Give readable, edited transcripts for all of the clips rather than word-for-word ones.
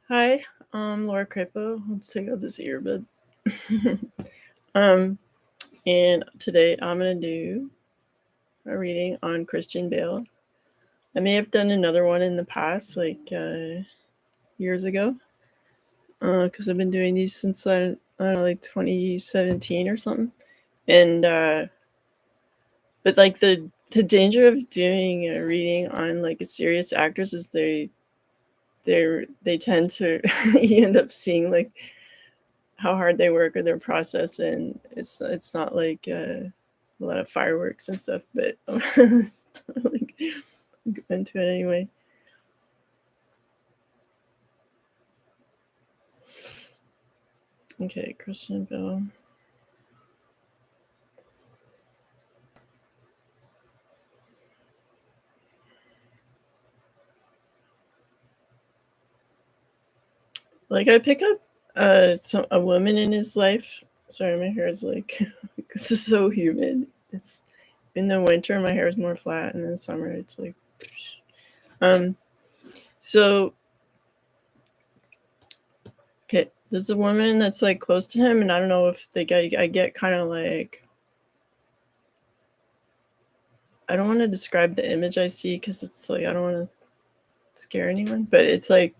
Hi, Laura Crapo. Let's take out this earbud. um, and today I'm gonna do a reading on Christian Bale. I may have done another one in the past, like years ago, because I've been doing these since I don't know, like 2017 or something. And but like the danger of doing a reading on like a serious actress is they tend to you end up seeing like how hard they work or their process, and it's not like a lot of fireworks and stuff, but like go into it anyway. Okay, Christian Bale. Like I pick up a woman in his life. Sorry, my hair is like this is so humid. It's in the winter my hair is more flat, and in the summer it's like um so okay, there's a woman that's like close to him, and I don't know if I get kind of like, I don't want to describe the image I see because it's like I don't want to scare anyone, but it's like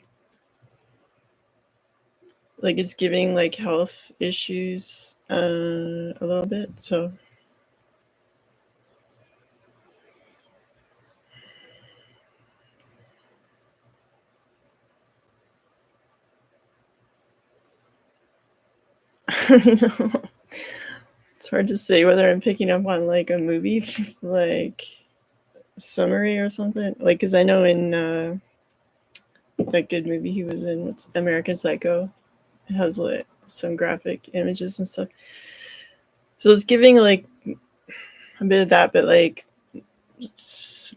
it's giving like health issues a little bit. So it's hard to say whether I'm picking up on like a movie like summary or something. Like, because I know in that good movie he was in, what's American Psycho, it has like some graphic images and stuff. So it's giving like a bit of that, but like it's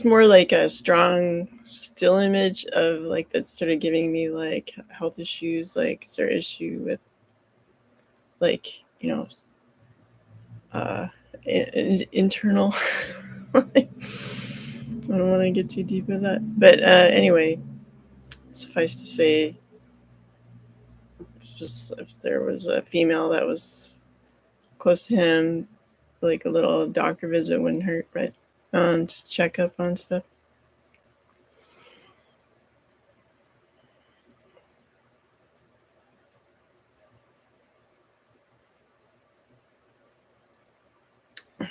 more like a strong still image of like that's sort of giving me like health issues, like is there issue with like uh internal I don't want to get too deep in that, but anyway, suffice to say, just if there was a female that was close to him, like a little doctor visit wouldn't hurt, right? Just check up on stuff.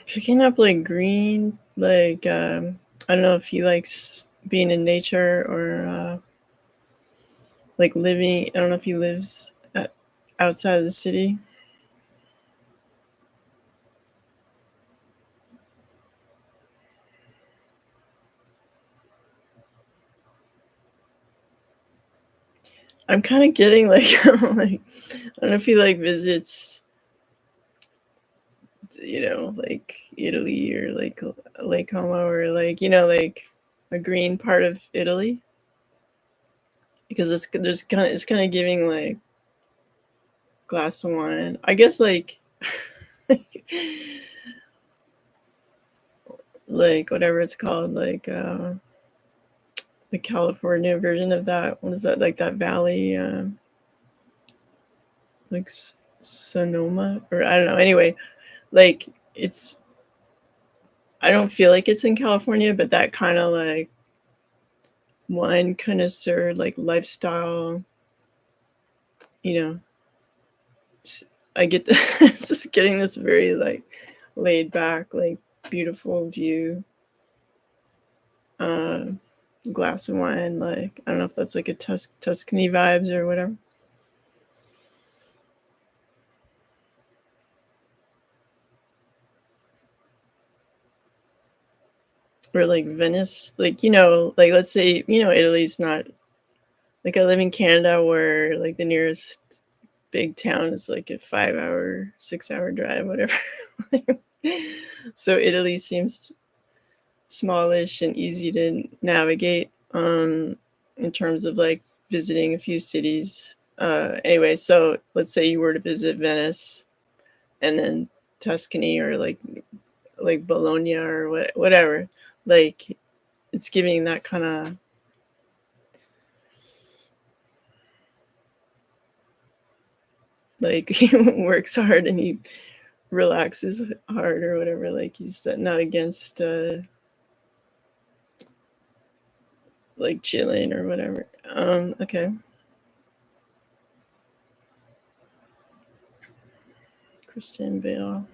Picking up like green, like I don't know if he likes being in nature or like living. I don't know if he lives outside of the city. I'm kind of getting like, like I don't know if he like visits, like Italy or like Lake Como or like like a green part of Italy, because it's kind of giving like glass of wine. I guess like whatever it's called, like the California version of that. What is that? Like that valley, like Sonoma, or I don't know. Anyway, like it's. I don't feel like it's in California, but that kind of like wine connoisseur, like lifestyle. You know, I get the, just getting this very like laid back, like beautiful view. Uh, Glass of wine, like I don't know if that's like a Tuscany vibes or whatever. Or like Venice, like like let's say Italy's not like, I live in Canada where like the nearest big town is like a 5 hour, 6 hour drive, whatever. So Italy seems smallish and easy to navigate in terms of like visiting a few cities. Anyway, so let's say you were to visit Venice and then Tuscany or like Bologna or whatever. Like it's giving that kind of like he works hard and he relaxes hard or whatever. Like he's not against like chilling or whatever. Okay. Christian Bale.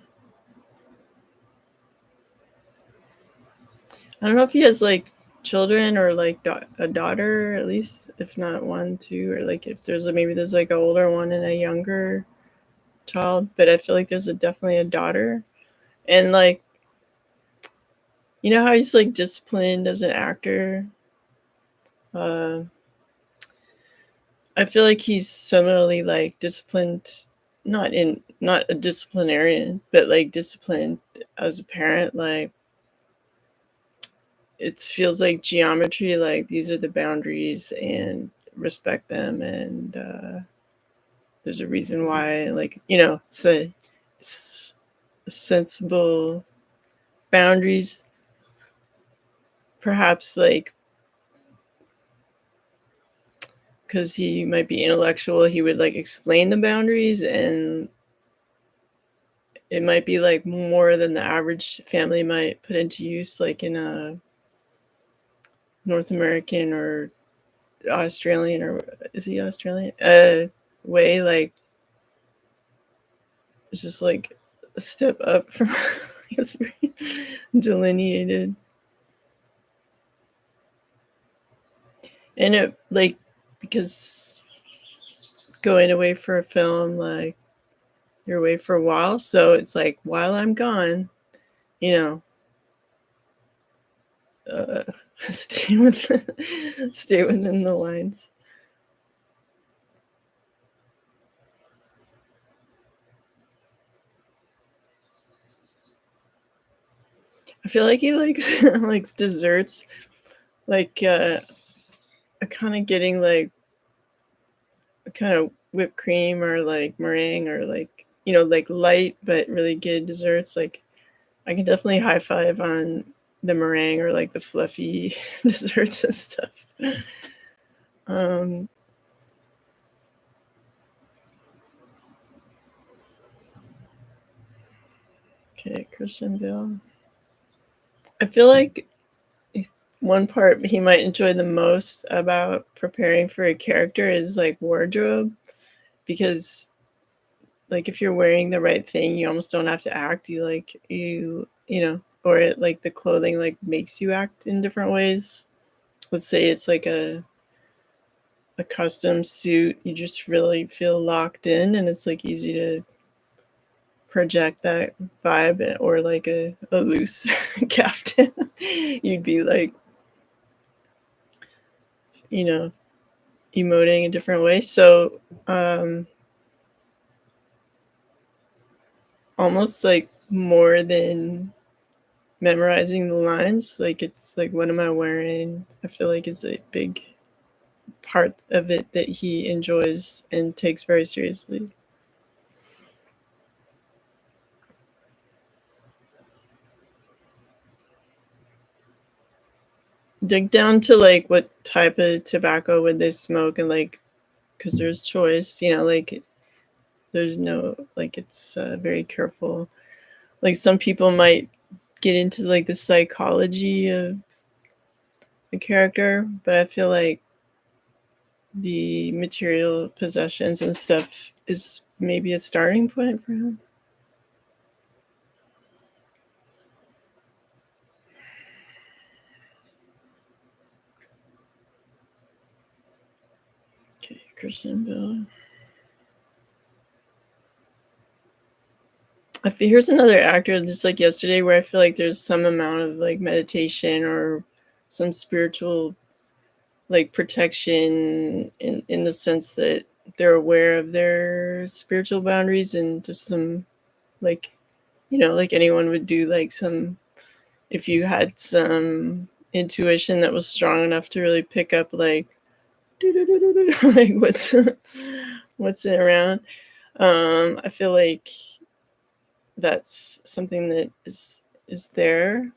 I don't know if he has like children or like a daughter, at least if not one, two, or like if maybe there's like an older one and a younger child. But I feel like there's definitely a daughter, and like you know how he's like disciplined as an actor. Uh, I feel like he's similarly like disciplined, not a disciplinarian, but like disciplined as a parent. Like it feels like geometry. Like these are the boundaries and respect them, and there's a reason why. Like it's a sensible boundaries. Perhaps like because he might be intellectual, he would like explain the boundaries, and it might be like more than the average family might put into use, like in a North American or Australian, or is he Australian? Way. Like it's just like a step up from it's very delineated. And it like because going away for a film, like you're away for a while, so it's like while I'm gone, you know, uh, stay within the lines. I feel like he likes likes desserts, like kind of getting like a kind of whipped cream or like meringue or like like light but really good desserts. Like I can definitely high five on the meringue or like the fluffy desserts and stuff. Um, okay, Christian Bale. I feel like one part he might enjoy the most about preparing for a character is like wardrobe, because like if you're wearing the right thing, you almost don't have to act. Or like the clothing like makes you act in different ways. Let's say it's like a custom suit, you just really feel locked in, and it's like easy to project that vibe. Or like a loose captain, you'd be like, you know, emoting a different way. So almost like more than memorizing the lines, like it's like what am I wearing, I feel like is a big part of it that he enjoys and takes very seriously. Dig down to like what type of tobacco would they smoke, and like because there's choice, like there's no like it's very careful. Like some people might get into like the psychology of the character, but I feel like the material possessions and stuff is maybe a starting point for him. Okay, Christian Bale. Here's another actor, just like yesterday, where I feel like there's some amount of like meditation or some spiritual like protection in the sense that they're aware of their spiritual boundaries, and just some like like anyone would do, like some if you had some intuition that was strong enough to really pick up like like what's it around. I feel like that's something that is there,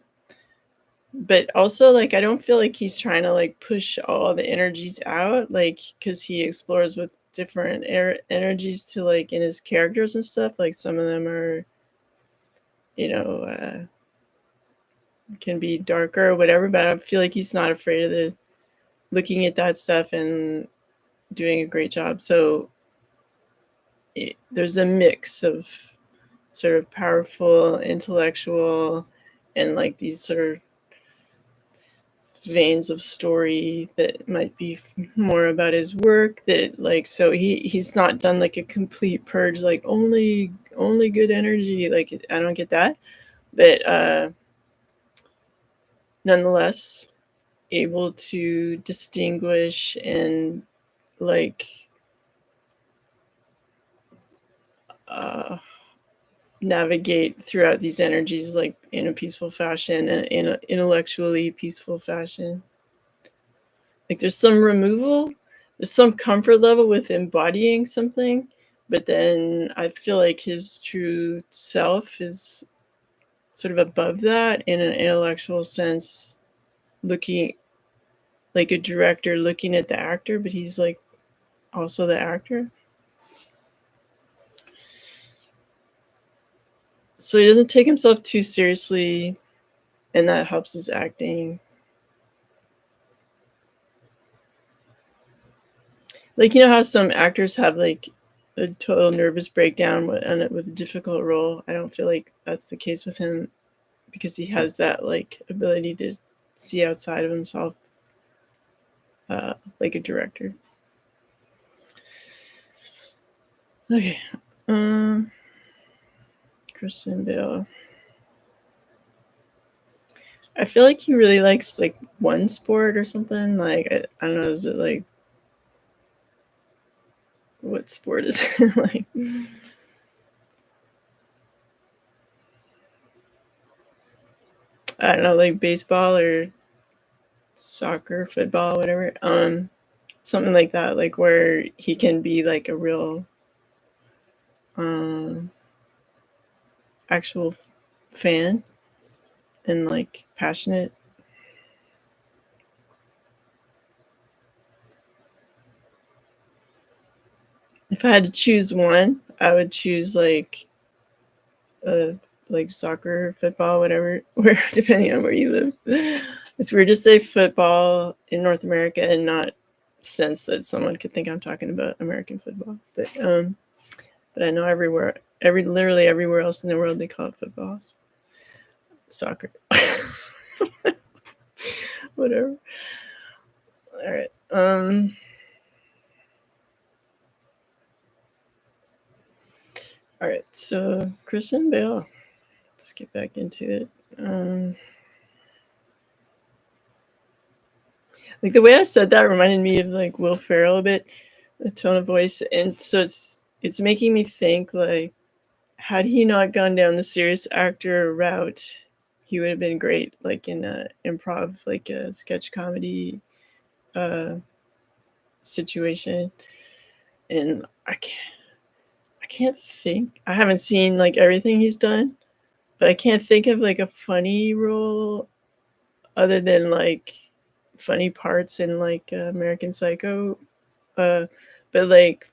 but also like I don't feel like he's trying to like push all the energies out, like because he explores with different energies to like in his characters and stuff. Like some of them are, you know, can be darker or whatever, but I feel like he's not afraid of the looking at that stuff and doing a great job. So there's a mix of sort of powerful, intellectual, and like these sort of veins of story that might be more about his work. That like, so he's not done like a complete purge, like only good energy. Like I don't get that, but nonetheless able to distinguish and like uh, navigate throughout these energies like in a peaceful fashion and in an intellectually peaceful fashion. Like there's some removal, there's some comfort level with embodying something, but then I feel like his true self is sort of above that in an intellectual sense, looking like a director looking at the actor, but he's like also the actor. So he doesn't take himself too seriously, and that helps his acting. Like, you know how some actors have like a total nervous breakdown with a difficult role? I don't feel like that's the case with him because he has that like ability to see outside of himself, like a director. Okay. Christian Bale. I feel like he really likes like one sport or something. Like I don't know, is it like what sport is it? Like I don't know, like baseball or soccer, football, whatever. Something like that, like where he can be like a real um actual fan and like passionate. If I had to choose one, I would choose uh like soccer, football, whatever, where depending on where you live. It's weird to say football in North America and not sense that someone could think I'm talking about American football. But I know literally everywhere else in the world they call it football. Soccer. Whatever. All right. All right. So Christian Bale. Let's get back into it. Like the way I said that reminded me of like Will Ferrell a bit, the tone of voice, and so it's making me think like, had he not gone down the serious actor route, he would have been great, like in a improv, like a sketch comedy uh, situation. And I can't think. I haven't seen like everything he's done, but I can't think of like a funny role other than like funny parts in like American Psycho. Uh, but like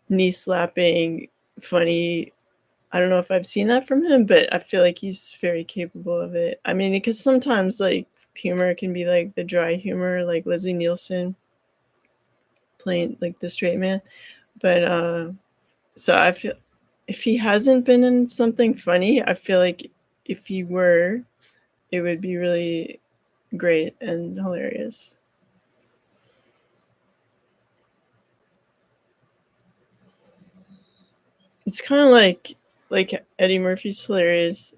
knee slapping, funny. I don't know if I've seen that from him, but I feel like he's very capable of it. I mean, because sometimes like humor can be like the dry humor, like Leslie Nielsen playing like the straight man. But so I feel if he hasn't been in something funny, I feel like if he were, it would be really great and hilarious. It's kind of like Eddie Murphy's hilarious,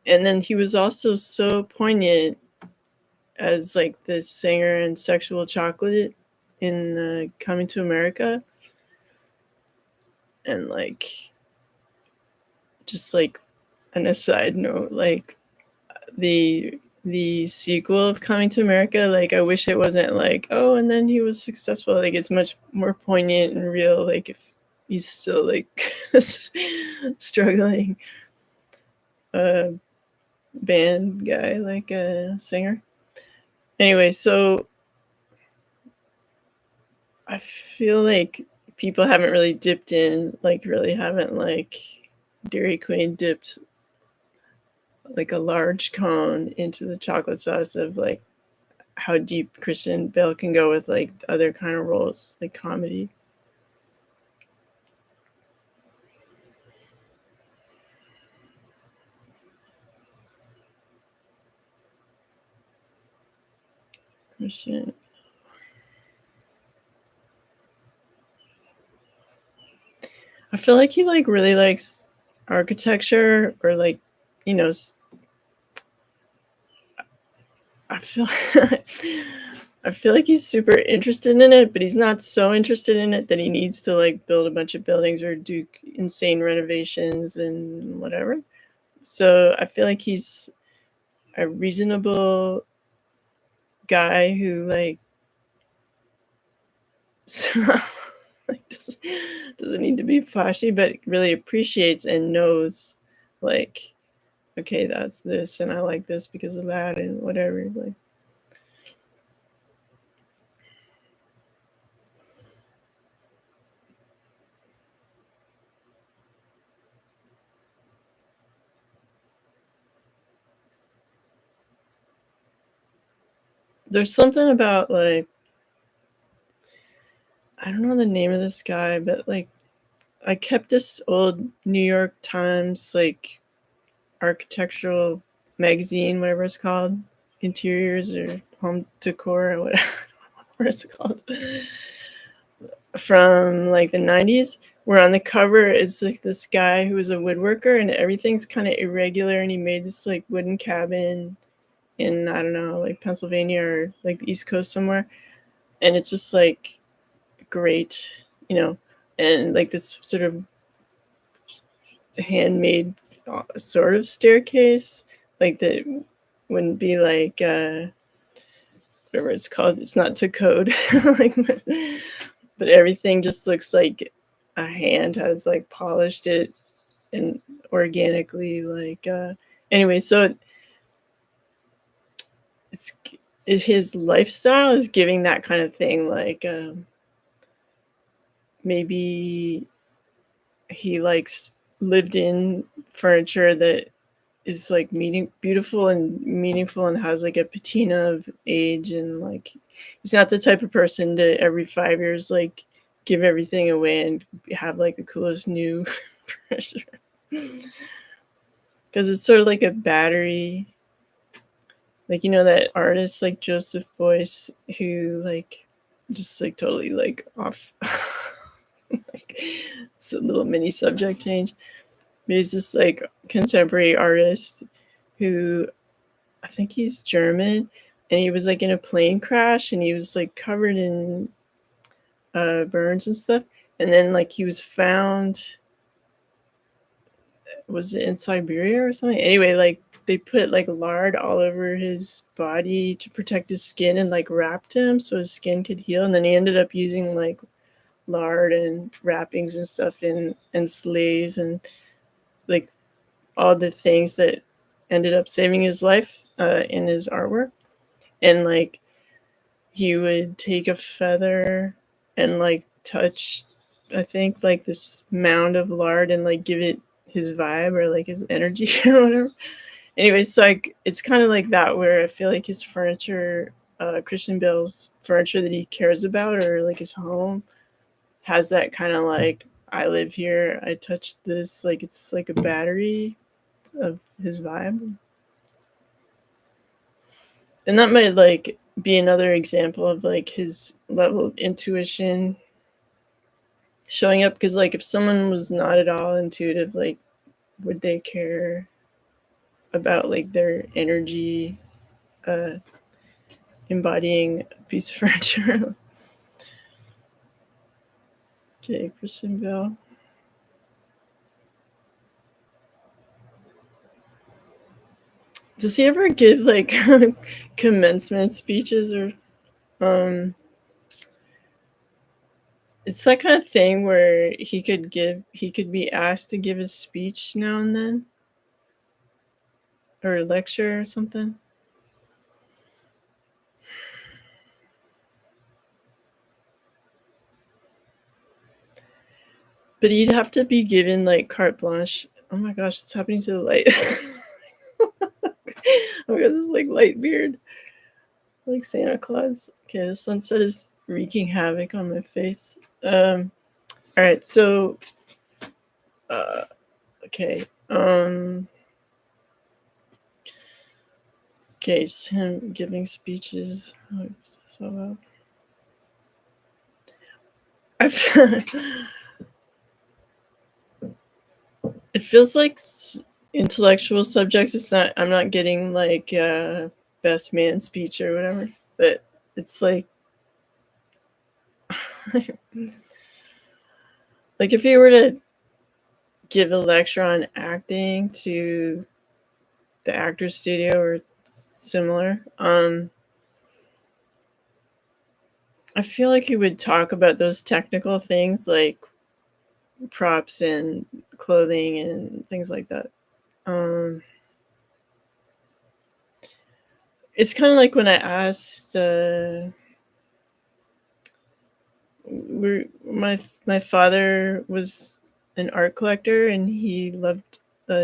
and then he was also so poignant as like the singer in Sexual Chocolate in Coming to America, and like just like an aside note, like the sequel of Coming to America, like I wish it wasn't like, oh, and then he was successful. Like it's much more poignant and real. Like if he's still like struggling uh band guy, like a singer. Anyway, so I feel like people haven't really dipped in, like, really haven't, like, Dairy Queen dipped, like, a large cone into the chocolate sauce of, like, how deep Christian Bale can go with, like, other kind of roles, like comedy. Christian I feel like he, like, really likes architecture or, like, you know, I feel I feel like he's super interested in it, but he's not so interested in it that he needs to, like, build a bunch of buildings or do insane renovations and whatever. So, I feel like he's a reasonable guy who, like, like, doesn't need to be flashy, but really appreciates and knows, like, "Okay, that's this, and I like this because of that," and whatever, like there's something about, like I don't know the name of this guy, but, like, I kept this old New York Times, like, architectural magazine, whatever it's called, interiors or home decor or whatever what it's called, from, like, the '90s, where on the cover it's, like, this guy who was a woodworker and everything's kinda irregular, and he made this, like, wooden cabin in, I don't know, like, Pennsylvania or, like, the East Coast somewhere, and it's just, like, great, you know, and, like, this sort of handmade, sort of staircase, like, that wouldn't be like, whatever it's called, it's not to code, like, but everything just looks like a hand has, like, polished it and organically, like, anyway, so it's his lifestyle is giving that kind of thing, like, maybe he likes lived in furniture that is, like, beautiful and meaningful and has, like, a patina of age and, like, he's not the type of person to every 5 years, like, give everything away and have, like, the coolest new furniture. Because it's sort of like a battery. Like, you know that artist, like, Joseph Beuys, who, like, just, like, totally, like, off like, it's a little mini subject change. But he's this, like, contemporary artist who I think he's German, and he was, like, in a plane crash, and he was, like, covered in, burns and stuff, and then, like, he was found was it in Siberia or something? Anyway, like, they put, like, lard all over his body to protect his skin and, like, wrapped him so his skin could heal, and then he ended up using, like, lard and wrappings and stuff and sleighs and, like, all the things that ended up saving his life, in his artwork, and, like, he would take a feather and, like, touch, I think, like, this mound of lard and, like, give it his vibe or, like, his energy or whatever. Anyway, so, like, it's kinda like that where I feel like his furniture, Christian Bale's furniture that he cares about or, like, his home has that kinda, like, "I live here, I touched this," like, it's like a battery of his vibe. And that might, like, be another example of, like, his level of intuition showing up. Because like, if someone was not at all intuitive, like, would they care about, like, their energy, uh, embodying a piece of furniture? Okay, Christian Bale. Does he ever give, like, commencement speeches or, um it's that kind of thing where he could be asked to give a speech now and then or a lecture or something? But he'd have to be given, like, carte blanche. Oh my gosh, what's happening to the light? Oh my god, this, like, light beard, like Santa Claus. Okay, the sunset is wreaking havoc on my face. Alright, so, uh, okay, okay, it's him giving speeches. Oh, so, I it feels like intellectual subjects. It's not. I'm not getting like best man speech or whatever. But it's like, like if you were to give a lecture on acting to the Actors Studio or similar, I feel like he would talk about those technical things like props and clothing and things like that. Um, it's kind of like when I asked, my father was an art collector and he loved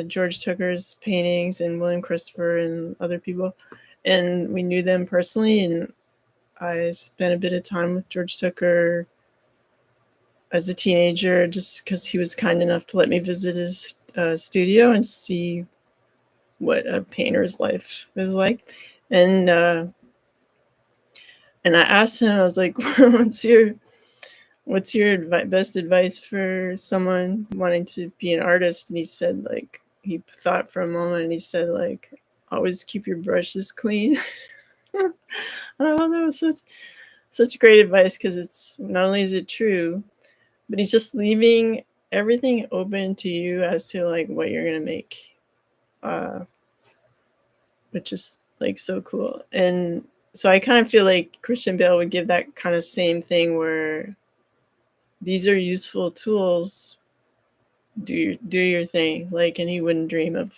George Tucker's paintings and William Christopher and other people, and we knew them personally. And I spent a bit of time with George Tucker as a teenager, just because he was kind enough to let me visit his studio and see what a painter's life is like. And and I asked him, I was like, what's your best advice for someone wanting to be an artist? And he said, like, he thought for a moment and he said, like, always keep your brushes clean. I don't know, such great advice, because it's not only is it true, but he's just leaving everything open to you as to like what you're gonna make, uh, which is like so cool. And so I kind of feel like Christian Bale would give that kind of same thing where these are useful tools. Do your thing, like, and he wouldn't dream of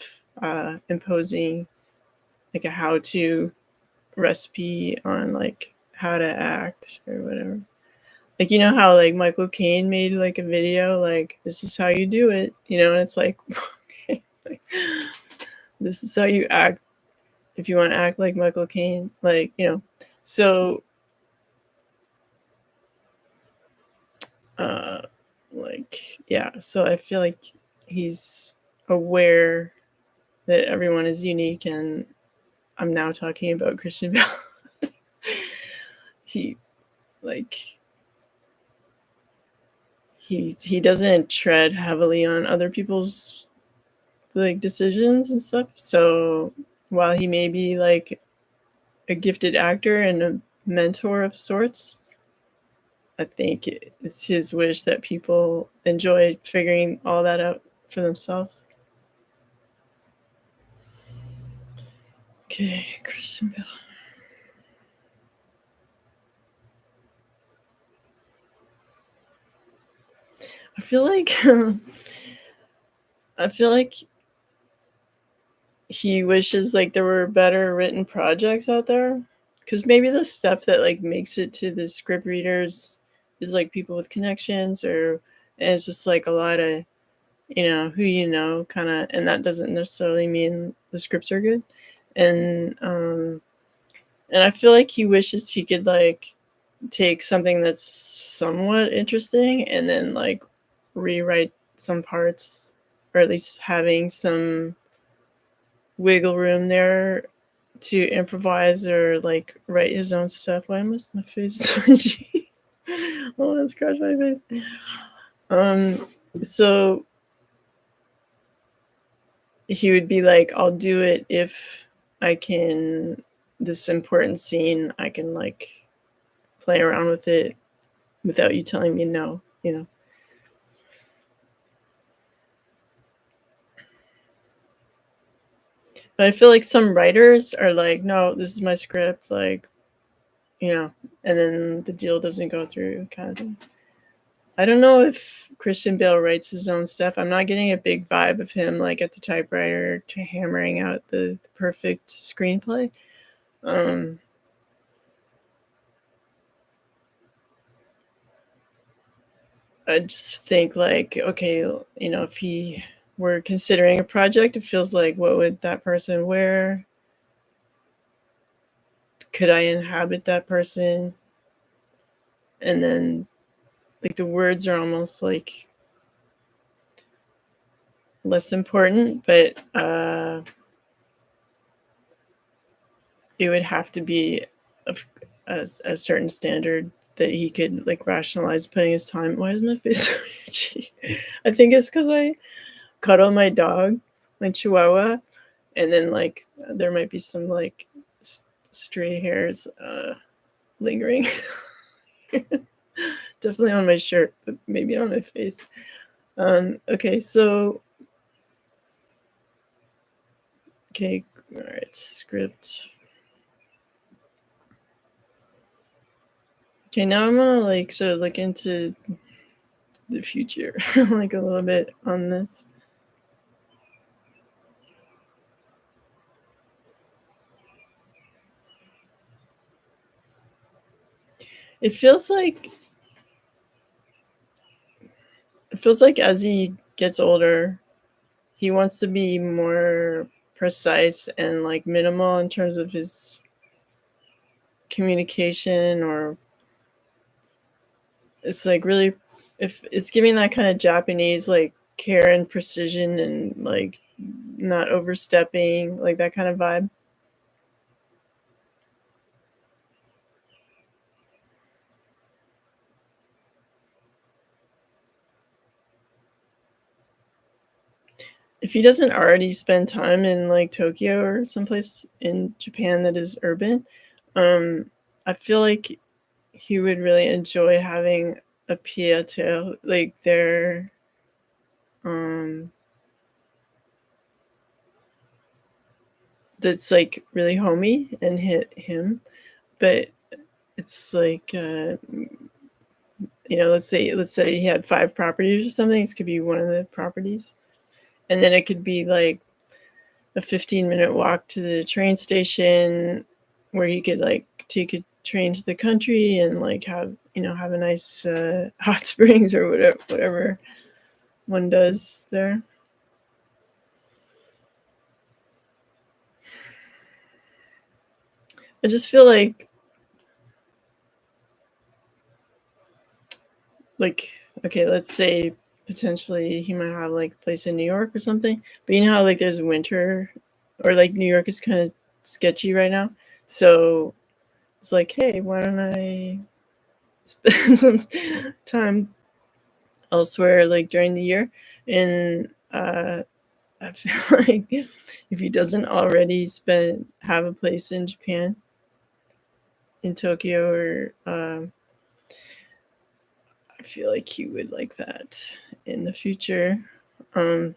imposing like a how-to recipe on like how to act or whatever. Like, you know how like Michael Caine made like a video like, this is how you do it, and it's like, okay, like, this is how you act if you want to act like Michael Caine, like, so uh like, yeah, so I feel like he's aware that everyone is unique. And I'm now talking about Christian Bale. he like he doesn't tread heavily on other people's like decisions and stuff. So while he may be like a gifted actor and a mentor of sorts, I think it's his wish that people enjoy figuring all that out for themselves. Okay, Christian Bale. I feel like I feel like he wishes like there were better written projects out there, because maybe the stuff that like makes it to the script readers is like people with connections, or and it's just like a lot of who kind of, and that doesn't necessarily mean the scripts are good. And um and I feel like he wishes he could like take something that's somewhat interesting and then like rewrite some parts, or at least having some wiggle room there to improvise or like write his own stuff. Why must my face so itchy? Oh, let's scratch my face. Um, so he would be like, I'll do it if I can, this important scene, I can like play around with it without you telling me no. But I feel like some writers are like, no, this is my script, like, and then the deal doesn't go through, kind of thing. I don't know if Christian Bale writes his own stuff. I'm not getting a big vibe of him like at the typewriter to hammering out the perfect screenplay. Um, I just think like, okay, if he were considering a project, it feels like what would that person wear? Could I inhabit that person? And then like the words are almost like less important, but it would have to be of a certain standard that he could like rationalize putting his time. Why is my face so itchy? I think it's because I cuddle my dog, my chihuahua, and then like there might be some like stray hairs lingering. Definitely on my shirt, but maybe on my face. Okay, so okay, all right, script. Okay, now I'm gonna like sort of look into the future, like a little bit on this. It feels like as he gets older, he wants to be more precise and like minimal in terms of his communication, or it's like really, if it's giving that kind of Japanese like care and precision and like not overstepping, like that kind of vibe. If he doesn't already spend time in like Tokyo or someplace in Japan that is urban, um, I feel like he would really enjoy having a pied-à-terre like there, um, that's like really homey and hit him, but it's like let's say he had 5 properties or something. This could be one of the properties, and then it could be like a 15-minute walk to the train station where he could like take a train to the country and like have a nice hot springs or whatever one does there. I just feel like okay, let's say potentially he might have like a place in New York or something, but you know how like there's winter, or like New York is kind of sketchy right now, so it's like, hey, why don't I spend some time elsewhere like during the year? And I feel like if he doesn't already spend have a place in Japan, in Tokyo, or I feel like he would like that in the future. um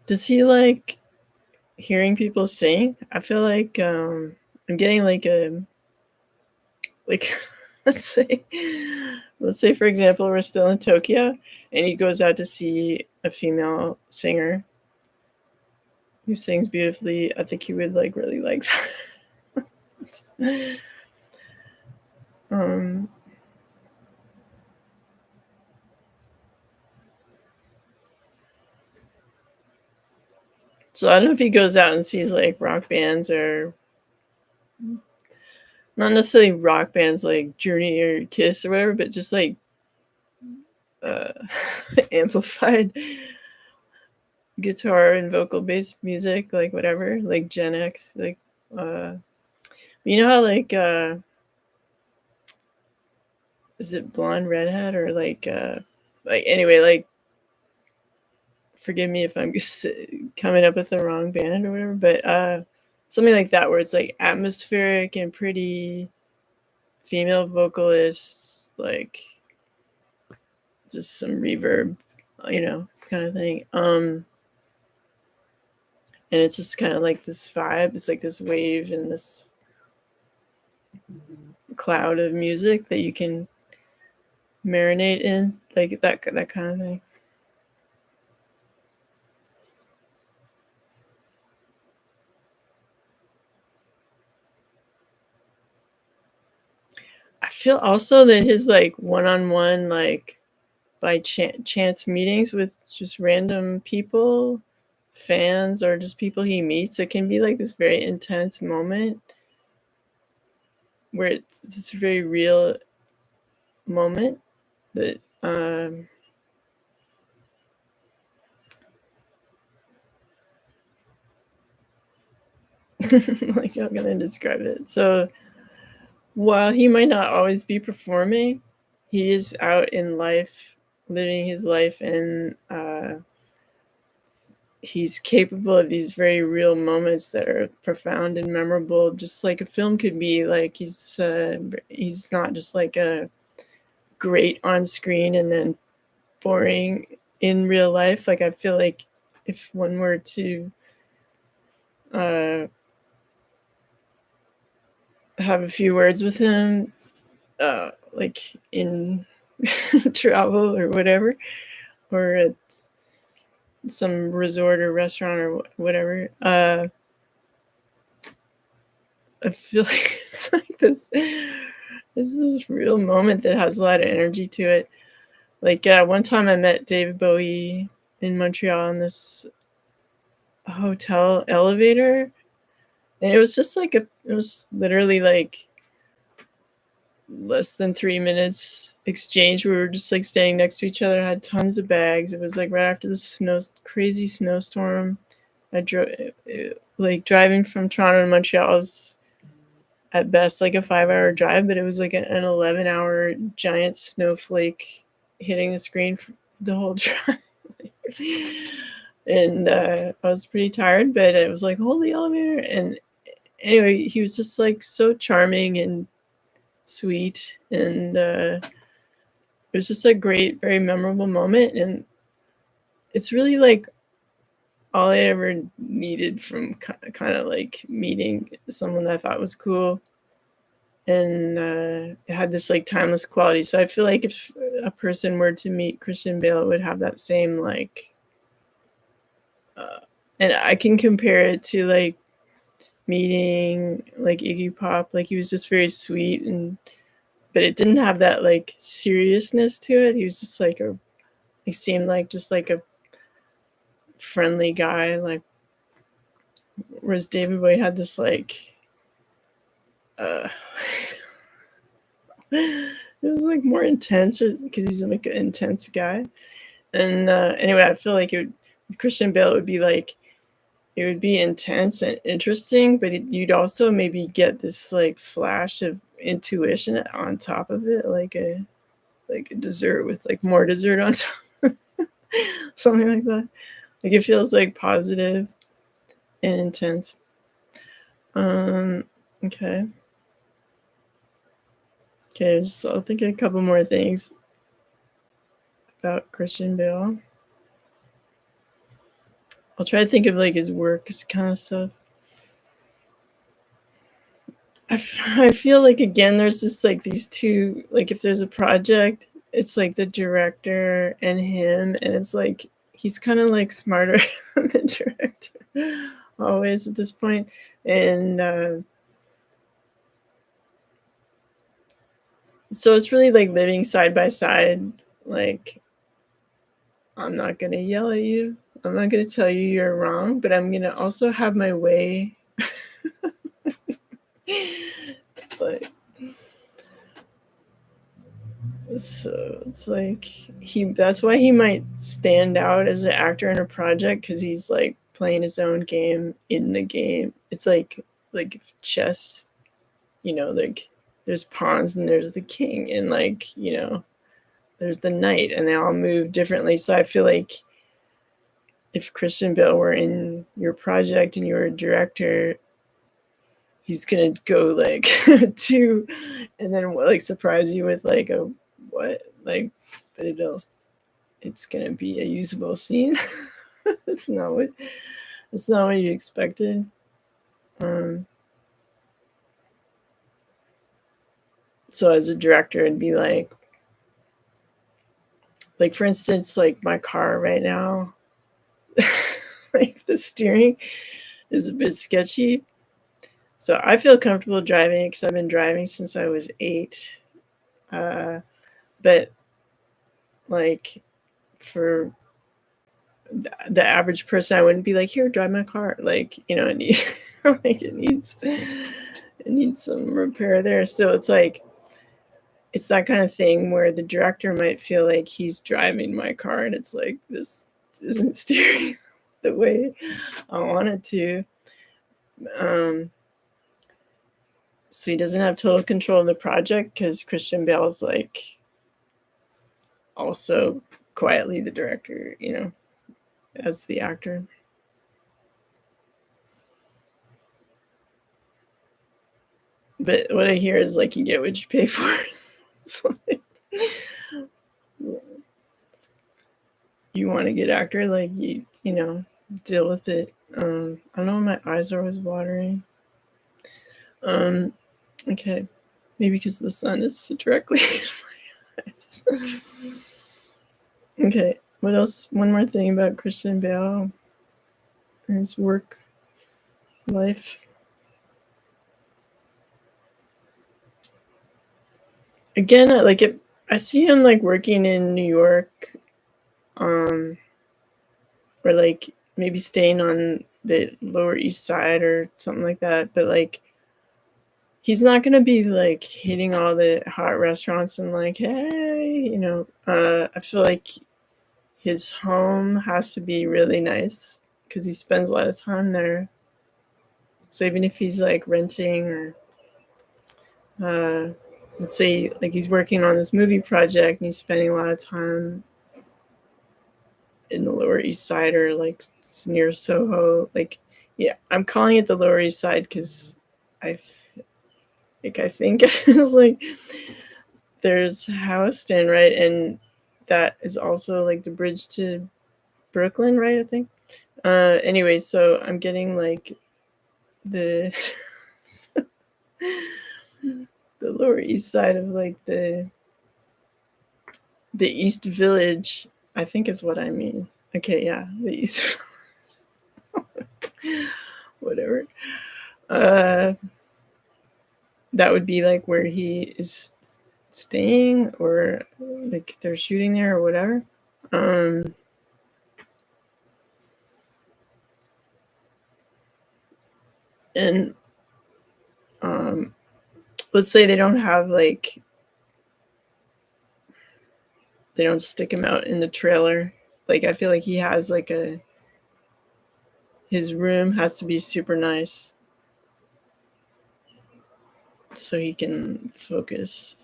does he like hearing people sing? I feel like I'm getting like a like let's say for example we're still in Tokyo and he goes out to see a female singer who sings beautifully. I think he would like really like that. um so I don't know if he goes out and sees like rock bands, or not necessarily rock bands like Journey or Kiss or whatever, but just like uh amplified guitar and vocal based music, like whatever, like Gen X, like uh you know how is it Blonde Redhead, or like anyway, like forgive me if I'm just coming up with the wrong band or whatever, but something like that where it's like atmospheric and pretty, female vocalists, like just some reverb, kind of thing. And it's just kind of like this vibe. It's like this wave and this cloud of music that you can marinate in, like that kind of thing. feel also that his, like, one-on-one, like, by chance meetings with just random people, fans, or just people he meets, it can be, like, this very intense moment where it's just a very real moment that, like, how can I describe it? So, while he might not always be performing, he is out in life, living his life, and, he's capable of these very real moments that are profound and memorable, just like a film could be. Like, he's not just, like, a great on screen and then boring in real life. Like, I feel like if one were to, uh, have a few words with him, like, in travel or whatever, or at some resort or restaurant or whatever, I feel like it's like this real moment that has a lot of energy to it. Like, one time I met David Bowie in Montreal in this hotel elevator, and it was just like it was literally like less than 3 minutes exchange. We were just like standing next to each other, had tons of bags. It was like right after the crazy snowstorm. I drove like driving from Toronto to Montreal is at best like a 5-hour drive, but it was like an 11-hour giant snowflake hitting the screen for the whole drive. And I was pretty tired, but it was like, holy elevator. And anyway, he was just like so charming and sweet. And it was just a great, very memorable moment. And it's really like all I ever needed from kind of like meeting someone that I thought was cool. And it had this like timeless quality. So I feel like if a person were to meet Christian Bale, it would have that same like, uh, and I can compare it to like meeting like Iggy Pop. Like he was just very sweet, and but it didn't have that like seriousness to it. He was just like he seemed like just like a friendly guy. Like whereas David Bowie had this like, uh, it was like more intense, or because he's like an intense guy. And anyway, I feel like with Christian Bale, it would be like it would be intense and interesting, but you'd also maybe get this like flash of intuition on top of it, like a dessert with like more dessert on top, something like that. Like it feels like positive and intense. Um, okay. Okay, so I'll think of a couple more things about Christian Bale. I'll try to think of like his work kind of stuff. I feel like again there's this like these two, like if there's a project, it's like the director and him, and it's like he's kind of like smarter than the director always at this point. And so it's really like living side by side. Like I'm not gonna yell at you, I'm not gonna tell you you're wrong, but I'm gonna also have my way. But so it's like that's why he might stand out as an actor in a project, because he's like playing his own game in the game. It's like chess, like there's pawns and there's the king, and like, there's the knight, and they all move differently. So I feel like if Christian Bale were in your project and you were a director, he's gonna go like two, and then like surprise you with like a what, like, but it's gonna be a usable scene. it's not what it's not what you expected. um so as a director, it'd be like for instance, like my car right now, like the steering is a bit sketchy. So I feel comfortable driving because I've been driving since I was 8. But like for the average person, I wouldn't be like, here, drive my car. Like, it like it needs some repair there. So it's like it's that kind of thing where the director might feel like he's driving my car, and it's like this isn't steering the way I want it to. Um, so he doesn't have total control of the project because Christian Bale is like also quietly the director, as the actor. But what I hear is like you get what you pay for. It's like, you want a good actor, like deal with it. I don't know, my eyes are always watering. Okay, maybe because the sun is directly in my eyes. Okay, what else? One more thing about Christian Bale and his work life. Again, I see him like working in New York, or like maybe staying on the Lower East Side or something like that. But like, he's not gonna be like hitting all the hot restaurants and like, hey, I feel like his home has to be really nice because he spends a lot of time there. So even if he's like renting or let's say like he's working on this movie project and he's spending a lot of time in the Lower East Side or like near Soho, like, yeah, I'm calling it the Lower East Side because I think it's like there's Houston, right? And that is also like the bridge to Brooklyn, right? I think. Anyway, so I'm getting like the the Lower East Side of like the East Village, I think is what I mean. Okay, yeah, the East. Whatever. That would be like where he is staying, or like they're shooting there or whatever. And let's say they don't have like they don't stick him out in the trailer. Like I feel like he has like his room has to be super nice so he can focus.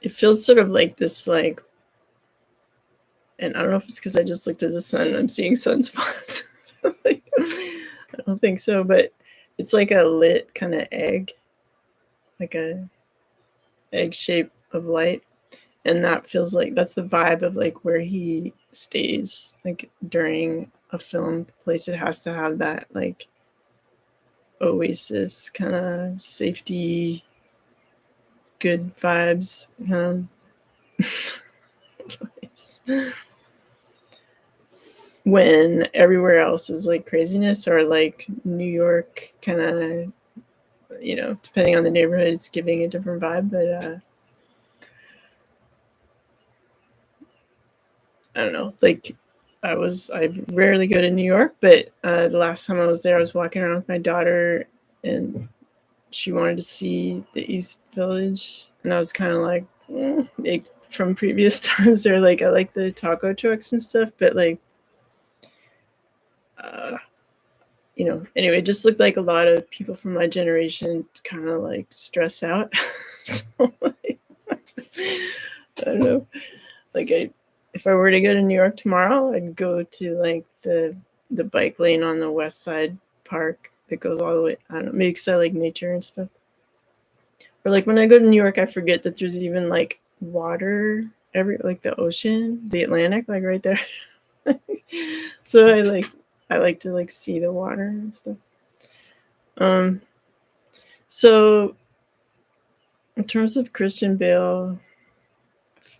It feels sort of like this, like, and I don't know if it's because I just looked at the sun and I'm seeing sunspots. Like, I don't think so, but it's like a lit kind of egg, like a egg shape of light. And that feels like that's the vibe of like where he stays, like during a film place. It has to have that like oasis kind of safety, good vibes kind of place. When everywhere else is like craziness, or like New York kind of, depending on the neighborhood, it's giving a different vibe. But I don't know, like I rarely go to New York, but the last time I was there, I was walking around with my daughter and she wanted to see the East Village. And I was kind of like, like from previous times, they're like, I like the taco trucks and stuff, but like, anyway, it just looked like a lot of people from my generation kind of like stressed out. So, like, I don't know. Like, if I were to go to New York tomorrow, I'd go to like the bike lane on the West Side Park that goes all the way. I don't know, maybe because I like nature and stuff. Or like when I go to New York, I forget that there's even like water like the ocean, the Atlantic, like right there. So I like to like see the water and stuff. So in terms of Christian Bale,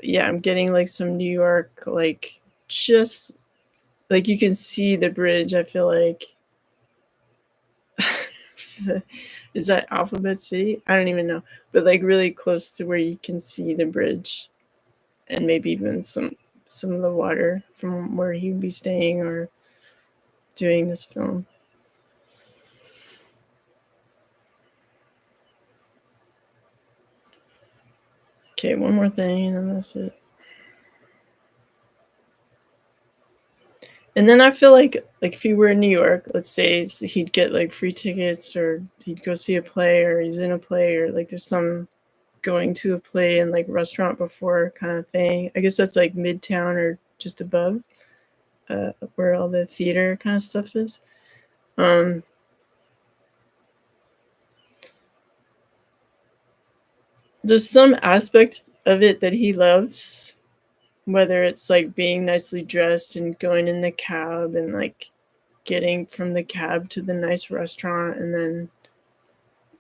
yeah, I'm getting like some New York, like just like you can see the bridge. I feel like Is that Alphabet City? I don't even know, but like really close to where you can see the bridge and maybe even some of the water from where he would be staying or doing this film. Okay, one more thing, and then that's it. And then I feel like if he were in New York, let's say he'd get like free tickets, or he'd go see a play, or he's in a play, or like there's some going to a play and like restaurant before kind of thing. I guess that's like Midtown or just above, where all the theater kind of stuff is. There's some aspect of it that he loves, whether it's like being nicely dressed and going in the cab and like getting from the cab to the nice restaurant and then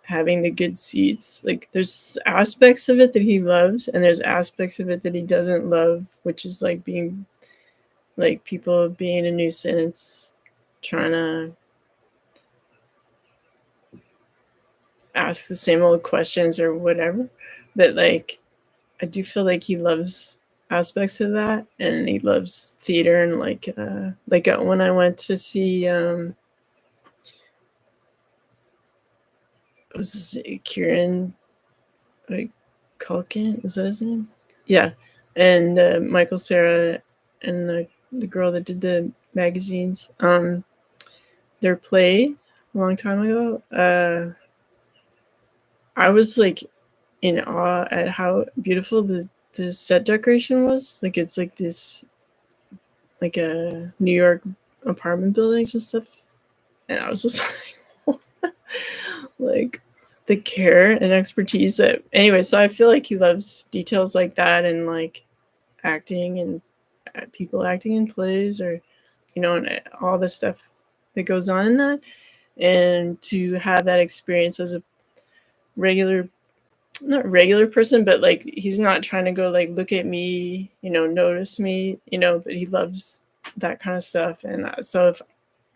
having the good seats. Like there's aspects of it that he loves and there's aspects of it that he doesn't love, which is like being like people being a nuisance, trying to ask the same old questions or whatever. But like I do feel like he loves aspects of that, and he loves theater, and when I went to see was this Kieran, like Culkin, is that his name? Yeah, and Michael Cera and the girl that did the magazines, their play a long time ago. I was like in awe at how beautiful the set decoration was. Like it's like this like a New York apartment buildings and stuff. And I was just like the care and expertise that anyway, so I feel like he loves details like that and like acting and people acting in plays or and all the stuff that goes on in that. And to have that experience as a regular not regular person, but like he's not trying to go like look at me, notice me, but he loves that kind of stuff. And so if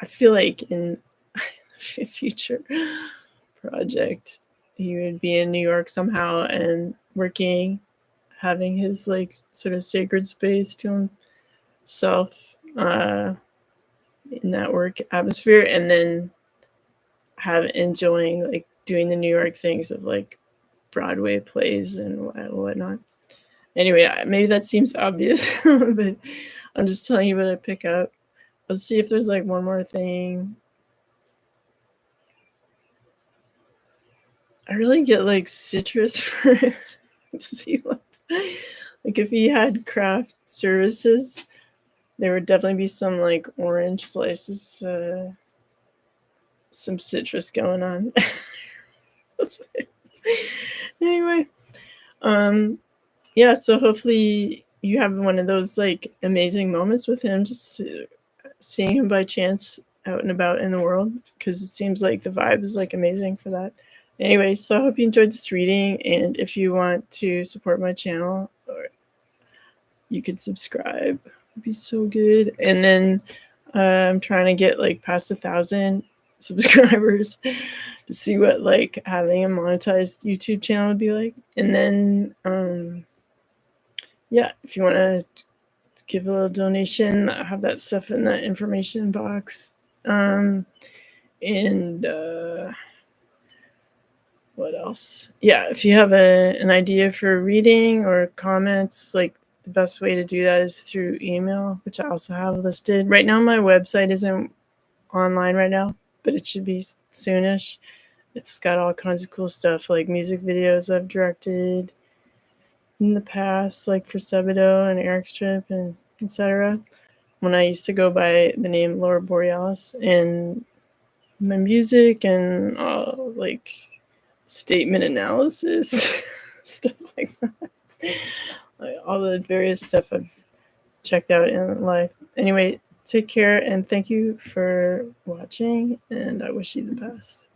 I feel like in a future project he would be in New York somehow and working, having his like sort of sacred space to himself in that work atmosphere, and then have enjoying like doing the New York things of like Broadway plays and whatnot. Anyway, maybe that seems obvious, but I'm just telling you what I pick up. Let's see if there's like one more thing. I really get like citrus for see what like if he had craft services, there would definitely be some like orange slices, some citrus going on. Anyway, yeah, so hopefully you have one of those like amazing moments with him, just seeing him by chance out and about in the world, because it seems like the vibe is like amazing for that. Anyway, so I hope you enjoyed this reading, and if you want to support my channel, or you could subscribe. It'd be so good. And then I'm trying to get like past 1,000 subscribers to see what like having a monetized YouTube channel would be like. And then yeah, if you want to give a little donation, I have that stuff in the information box. And what else? Yeah, if you have an idea for reading or comments, like the best way to do that is through email, which I also have listed. Right now, my website isn't online right now, but it should be soonish. It's got all kinds of cool stuff, like music videos I've directed in the past, like for Sebadoh and Eric's Trip and etc. When I used to go by the name Laura Borealis, and my music and like statement analysis, stuff like that. Like all the various stuff I've checked out in life. Anyway, take care and thank you for watching, and I wish you the best.